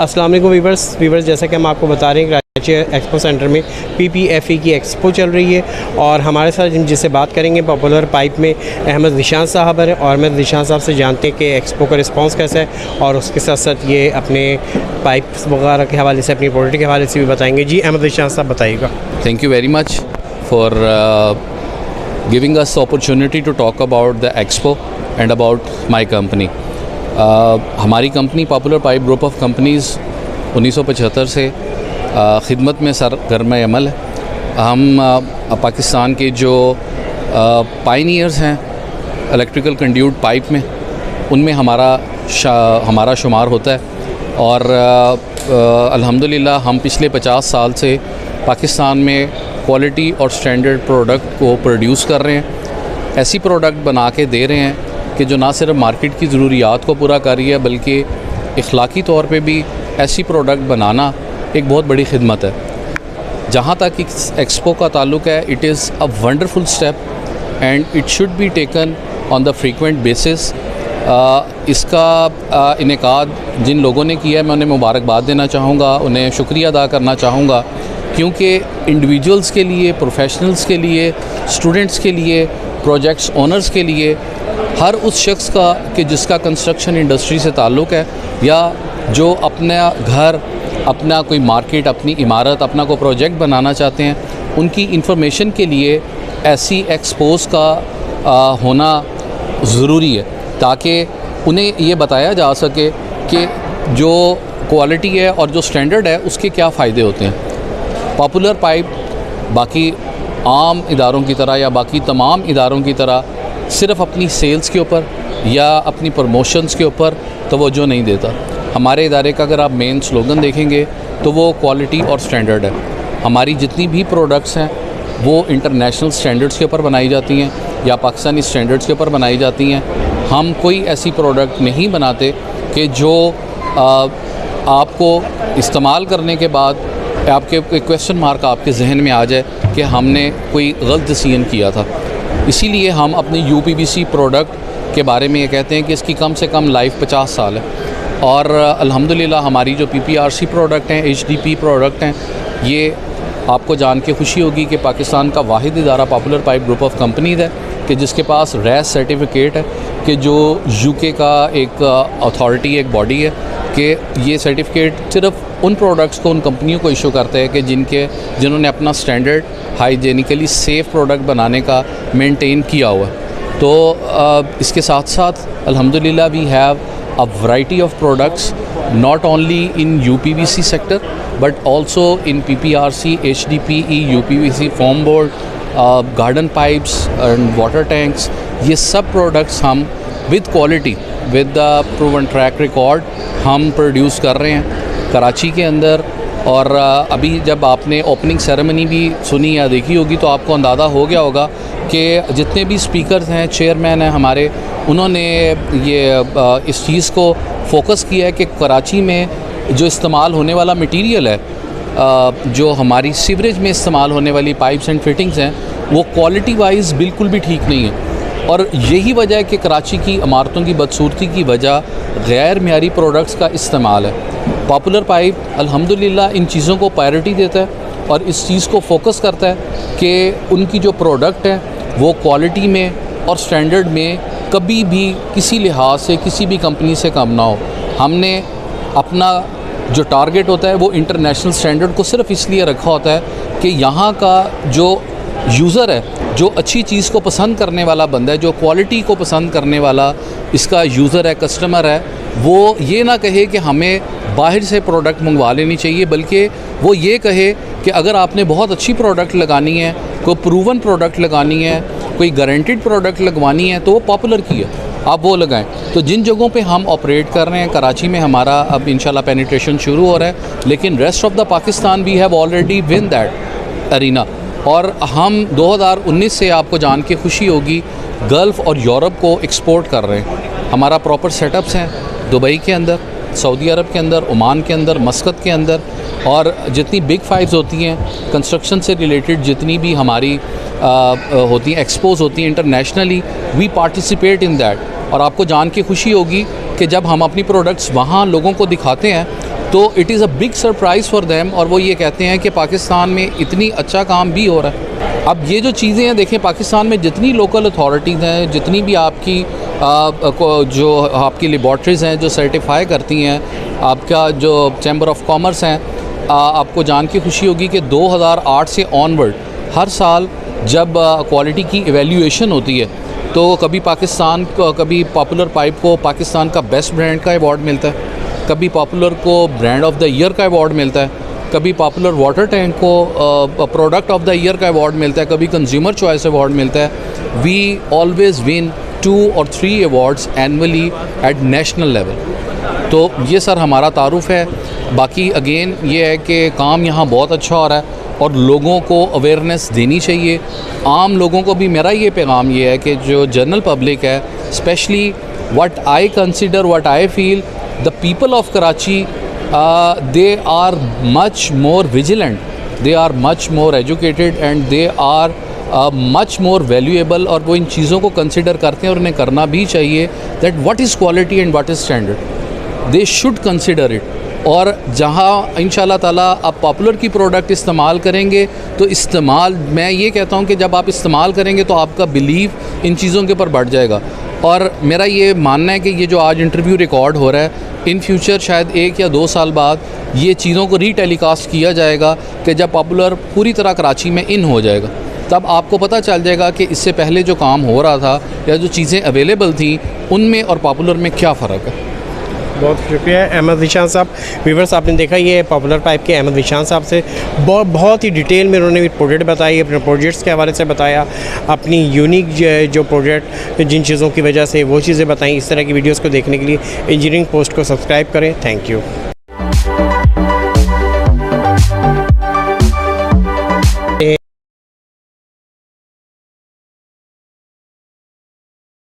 अस्सलाम वालेकुम वीवर्स, जैसा कि हम आपको बता रहे हैं कराची एक्सपो सेंटर में PPFE की एक्सपो चल रही है और हमारे साथ जिससे बात करेंगे पॉपुलर पाइप में अहमद ज़ीशान साहब हैं और अहमद ज़ीशान साहब से जानते हैं कि एक्सपो का रिस्पांस कैसा है और उसके साथ साथ ये अपने पाइप्स वगैरह के हवाले से, अपनी प्रोडक्ट के हवाले से भी बताएंगे। जी अहमद ज़ीशान साहब बताइएगा। Thank you very much for giving us the opportunity to talk about the expo and about my company. हमारी company popular pipe group of companies 1975 से ख़िदमत में सरगर्म अमल है। हम पाकिस्तान के जो पायनियर्स हैं इलेक्ट्रिकल कंड्यूट पाइप में, उनमें हमारा शुमार होता है और अल्हम्दुलिल्लाह हम पिछले 50 साल से पाकिस्तान में क्वालिटी और स्टैंडर्ड प्रोडक्ट को प्रोड्यूस कर रहे हैं। ऐसी प्रोडक्ट बना के दे रहे हैं कि जो ना सिर्फ मार्केट की ज़रूरियात को पूरा कर रही है बल्कि इखलाकी तौर पे भी ऐसी प्रोडक्ट बनाना एक बहुत बड़ी खिदमत है। जहाँ तक इस एक्सपो का ताल्लुक है, it is a wonderful step and it should be taken on the frequent basis. इसका इनेकाद जिन लोगों ने किया है, मैं उन्हें मुबारकबाद देना चाहूँगा, उन्हें शुक्रिया अदा करना चाहूँगा, क्योंकि इंडिविजुअल्स के लिए, प्रोफेशनल्स के लिए, स्टूडेंट्स के लिए, प्रोजेक्ट्स ओनर्स के लिए, हर उस शख्स का कि जिसका कंस्ट्रक्शन इंडस्ट्री से ताल्लुक़ है या जो अपना घर, अपना कोई मार्केट, अपनी इमारत, अपना कोई प्रोजेक्ट बनाना चाहते हैं, उनकी इंफॉर्मेशन के लिए ऐसी एक्सपोज का होना ज़रूरी है ताकि उन्हें ये बताया जा सके कि जो क्वालिटी है और जो स्टैंडर्ड है उसके क्या फ़ायदे होते हैं। पॉपुलर पाइप बाकी आम इदारों की तरह या बाकी तमाम इदारों की तरह सिर्फ़ अपनी सेल्स के ऊपर या अपनी प्रमोशंस के ऊपर तवज्जो नहीं देता। हमारे इदारे का अगर आप मेन स्लोगन देखेंगे तो वो क्वालिटी और स्टैंडर्ड है। हमारी जितनी भी प्रोडक्ट्स हैं वो इंटरनेशनल स्टैंडर्ड्स के ऊपर बनाई जाती हैं या पाकिस्तानी स्टैंडर्ड्स के ऊपर बनाई जाती हैं। हम कोई ऐसी प्रोडक्ट नहीं बनाते कि जो आपको इस्तेमाल करने के बाद आपके कोई क्वेश्चन मार्क आपके जहन में आ जाए कि हमने कोई गलत डिसीजन किया था। इसीलिए हम अपनी UPVC प्रोडक्ट के बारे में ये कहते हैं कि इसकी कम से कम लाइफ 50 साल है और अल्हम्दुलिल्लाह हमारी जो PPRC प्रोडक्ट हैं, HDP प्रोडक्ट हैं, ये आपको जान के खुशी होगी कि पाकिस्तान का वाहिद इदारा popular pipe group of companies है कि जिसके पास रैस सर्टिफिकेट है कि जो UK का एक अथॉरिटी, एक बॉडी है कि ये सर्टिफिकेट सिर्फ उन प्रोडक्ट्स को, उन कंपनियों को इशू करते हैं कि जिन्होंने अपना स्टैंडर्ड हाइजेनिकली सेफ़ प्रोडक्ट बनाने का मेंटेन किया हुआ है। तो इसके साथ साथ अल्हम्दुलिल्लाह we have a variety of products not only in UPVC sector but also in PPRC, HDP, UPVC, foam board, garden pipes and water tanks. ये सब प्रोडक्ट्स हम with quality, with the proven track record हम produce कर रहे हैं कराची के अंदर। और अभी जब आपने ओपनिंग सेरेमनी भी सुनी या देखी होगी तो आपको अंदाज़ा हो गया होगा कि जितने भी स्पीकर्स हैं, चेयरमैन हैं हमारे, उन्होंने ये इस चीज़ को फोकस किया है कि कराची में जो इस्तेमाल होने वाला मटेरियल है, जो हमारी सीवरेज में इस्तेमाल होने वाली पाइप्स एंड फिटिंग्स हैं, वो क्वालिटी वाइज बिल्कुल भी ठीक नहीं है। और यही वजह है कि कराची की इमारतों की बदसूरती की वजह गैर मेयारी प्रोडक्ट्स का इस्तेमाल है। पॉपुलर पाइप अल्हम्दुलिल्लाह इन चीज़ों को प्रायोरिटी देता है और इस चीज़ को फोकस करता है कि उनकी जो प्रोडक्ट है वो क्वालिटी में और स्टैंडर्ड में कभी भी किसी लिहाज से किसी भी कंपनी से कम ना हो। हमने अपना जो टारगेट होता है वो इंटरनेशनल स्टैंडर्ड को सिर्फ इसलिए रखा होता है कि यहाँ का जो यूज़र है, जो अच्छी चीज़ को पसंद करने वाला बंदा है, जो क्वालिटी को पसंद करने वाला इसका यूज़र है, कस्टमर है, वो ये ना कहे कि हमें बाहर से प्रोडक्ट मंगवा लेनी चाहिए, बल्कि वो ये कहे कि अगर आपने बहुत अच्छी प्रोडक्ट लगानी है, कोई प्रूवन प्रोडक्ट लगानी है, कोई गारंटेड प्रोडक्ट लगवानी है, तो वो पॉपुलर की है, आप वो लगाएं। तो जिन जगहों पे हम ऑपरेट कर रहे हैं, कराची में हमारा अब इंशाल्लाह पेनिट्रेशन शुरू हो रहा है, लेकिन rest of the Pakistan we have already win that arena. और हम 2019 से आपको जान के खुशी होगी गल्फ़ और यूरोप को एक्सपोर्ट कर रहे हैं। हमारा प्रॉपर सेटअप्स हैं दुबई के अंदर, सऊदी अरब के अंदर, ओमान के अंदर, मस्कत के अंदर, और जितनी बिग फाइव्स होती हैं कंस्ट्रक्शन से रिलेटेड, जितनी भी हमारी होती हैं, एक्सपोज होती हैं internationally, we participate in that. और आपको जान के खुशी होगी कि जब हम अपनी प्रोडक्ट्स वहाँ लोगों को दिखाते हैं तो it is a big surprise for them, और वो ये कहते हैं कि पाकिस्तान में इतनी अच्छा काम भी हो रहा है। अब ये जो चीज़ें हैं, देखें पाकिस्तान में जितनी लोकल अथॉरिटीज़ हैं, जितनी भी आपकी जो आपकी लेबॉर्ट्रीज़ हैं जो सर्टिफाई करती हैं, आपका जो चैम्बर ऑफ कॉमर्स हैं, आपको जान के खुशी होगी कि 2008 से ऑनवर्ड हर साल जब क्वालिटी की एवेल्यूएशन होती है तो कभी पाकिस्तान को, कभी पॉपुलर पाइप को पाकिस्तान का बेस्ट ब्रांड का अवार्ड मिलता है, कभी पॉपुलर को ब्रांड ऑफ द ईयर का अवार्ड मिलता है, कभी पॉपुलर वाटर टैंक को प्रोडक्ट ऑफ द ईयर का अवार्ड मिलता है, कभी कंज्यूमर चॉइस अवार्ड मिलता है। वी ऑलवेज़ विन 2 और 3 awards annually at national level. तो ये सर हमारा तारुफ है। बाकी अगेन ये है कि काम यहाँ बहुत अच्छा हो रहा है और लोगों को अवेयरनेस देनी चाहिए। आम लोगों को भी मेरा ये पैगाम ये है कि जो जनरल पब्लिक है, specially what I consider, what I feel, the people of Karachi, they are much more vigilant, they are much more educated and they are much more valuable, और वो इन चीज़ों को कंसिडर करते हैं और उन्हें करना भी चाहिए that what is quality and what is standard, they should consider it। और जहाँ इंशाल्लाह ताला आप पॉपुलर की प्रोडक्ट इस्तेमाल करेंगे तो इस्तेमाल, मैं ये कहता हूँ कि जब आप इस्तेमाल करेंगे तो आपका बिलीव इन चीज़ों के ऊपर बढ़ जाएगा। और मेरा ये मानना है कि ये जो आज इंटरव्यू रिकॉर्ड हो रहा है, इन फ्यूचर शायद 1 या 2 साल बाद ये चीज़ों को रीटेलीकास्ट किया जाएगा कि जब पॉपुलर पूरी तरह कराची में इन हो जाएगा, तब आपको पता चल जाएगा कि इससे पहले जो काम हो रहा था या जो चीज़ें अवेलेबल थी उनमें और पॉपुलर में क्या फ़र्क है। बहुत शुक्रिया अहमद ज़ीशान साहब। व्यूअर्स, आपने देखा ये पॉपुलर पाइप के अहमद ज़ीशान साहब से बहुत ही डिटेल में उन्होंने प्रोजेक्ट बताई, अपने प्रोजेक्ट्स के हवाले से बताया, अपनी यूनिक जो प्रोजेक्ट जिन चीज़ों की वजह से वो चीज़ें बताई। इस तरह की वीडियोज़ को देखने के लिए इंजीनियरिंग पोस्ट को सब्सक्राइब करें। Thank you.